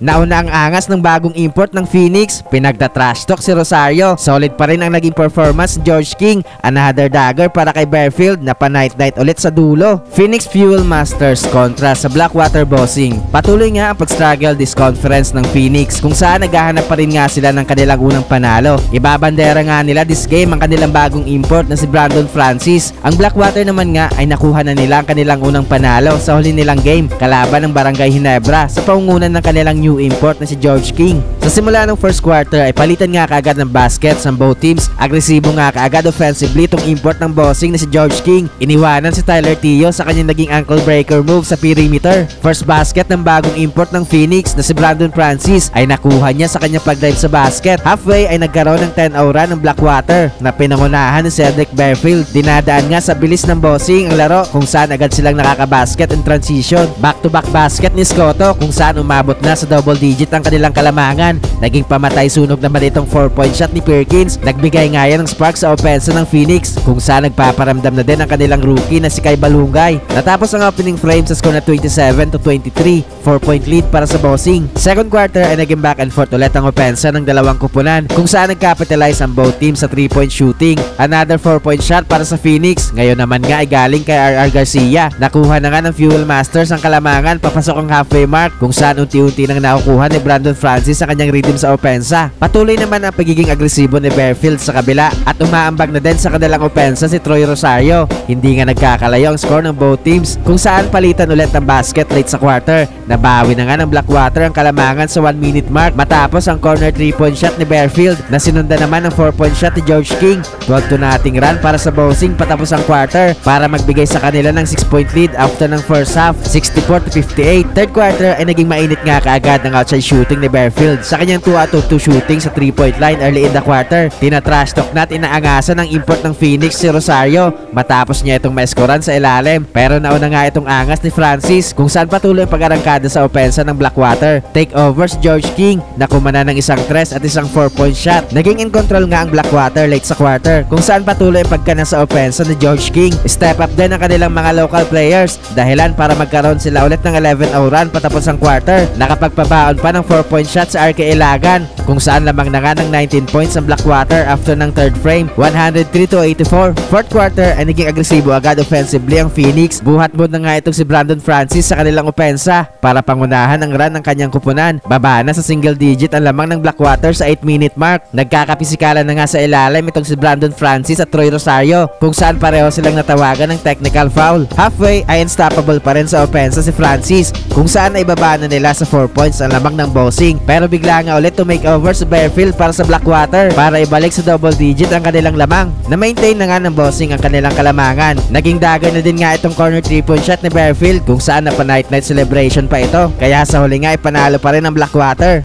Nauna ang angas ng bagong import ng Phoenix, pinagta-trash talk si Rosario. Solid pa rin ang naging performance ni George King. Another dagger para kay Bearfield na pa-night-night ulit sa dulo. Phoenix Fuel Masters kontra sa Blackwater Bossing. Patuloy nga ang pag-struggle this conference ng Phoenix kung saan naghahanap pa rin nga sila ng kanilang unang panalo. Ibabandera nga nila this game ang kanilang bagong import na si Brandon Francis. Ang Blackwater naman nga ay nakuha na nila ang kanilang unang panalo sa huli nilang game kalaban ng Barangay Ginebra sa paungunan ng kanilang new import na si George King. Sa simula ng first quarter ay palitan nga kaagad ng baskets ang both teams. Agresibo nga kaagad offensively itong import ng bossing na si George King. Iniwanan si Tyler Tio sa kanyang naging ankle breaker move sa perimeter. First basket ng bagong import ng Phoenix na si Brandon Francis ay nakuha niya sa kanyang pag-drive sa basket. Halfway ay nagkaroon ng 10-0 run ng Blackwater na pinangunahan ni Cedric Bearfield. Dinadaan nga sa bilis ng bossing ang laro kung saan agad silang nakakabasket in transition. Back-to-back basket ni Scotto kung saan umabot na sa double digit ang kanilang kalamangan. Naging pamatay sunog naman itong 4-point shot ni Perkins. Nagbigay nga yan ng spark sa opensa ng Phoenix kung saan nagpaparamdam na din ang kanilang rookie na si Kai Balungay. Natapos ang opening frame sa score na 27-23, 4-point lead para sa bossing. Second quarter ay naging back and forth ulit ang opensa ng dalawang kupunan kung saan nagcapitalize ang both teams sa 3-point shooting. Another 4-point shot para sa Phoenix. Ngayon naman nga ay galing kay RR Garcia. Nakuha na nga ng Fuel Masters ang kalamangan papasok ang halfway mark kung saan unti-unti nang nakukuha ni Brandon Francis sa kanyang rhythm sa opensa. Patuloy naman ang pagiging agresibo ni Bearfield sa kabila at umaambag na din sa kanilang opensa si Troy Rosario. Hindi nga nagkakalayo ang score ng both teams kung saan palitan ulit ang basket late sa quarter. Nabawi na nga ng Blackwater ang kalamangan sa 1-minute mark matapos ang corner 3-point shot ni Bearfield na sinundan naman ng 4-point shot ni George King. 12 to nothing run para sa bossing patapos ang quarter para magbigay sa kanila ng 6-point lead after ng first half, 64-58. Third quarter ay naging mainit nga kaagad ang outside shooting ni Bearfield sa kanyang 2 out of 2 shooting sa 3-point line early in the quarter. Tina-trash talk na at inaangasan ng import ng Phoenix si Rosario matapos niya itong maeskoran sa ilalim. Pero nauna nga itong angas ni Francis kung saan patuloy ang pag-arangkada sa opensa ng Blackwater. Take over si George King na kumana ng isang 3 at isang 4-point shot. Naging in control nga ang Blackwater late sa quarter kung saan patuloy ang pagkana sa opensa ni George King. Step up din ang kanilang mga local players dahilan para magkaroon sila ulit ng 11-0 run patapos ang quarter. Nakapagpabaon pa ng 4-point shot sa RK Ilagan kung saan lamang na nga ng 19 points ang Blackwater after ng third frame, 103-84. Fourth quarter ay naging agresibo agad offensively ang Phoenix. Buhat mo na nga itong si Brandon Francis sa kanilang opensa para pangunahan ang run ng kanyang kupunan. Baba na sa single digit ang lamang ng Blackwater sa 8-minute mark. Nagkakapisikalan na nga sa ilalim itong si Brandon Francis at Troy Rosario kung saan pareho silang natawagan ng technical foul. Halfway ay unstoppable pa rin sa opensa si Francis kung saan ay baba na nila sa 4 points ang lamang ng bossing. Pero bigla nga ulit to make over sa Bearfield para sa Blackwater para ibalik sa double digit ang kanilang lamang. Na-maintain na nga ng bossing ang kanilang kalamangan. Naging dagger na din nga itong corner 3-point shot ni Bearfield kung saan na pa night-night celebration pa ito. Kaya sa huli nga ay panalo pa rin ang Blackwater.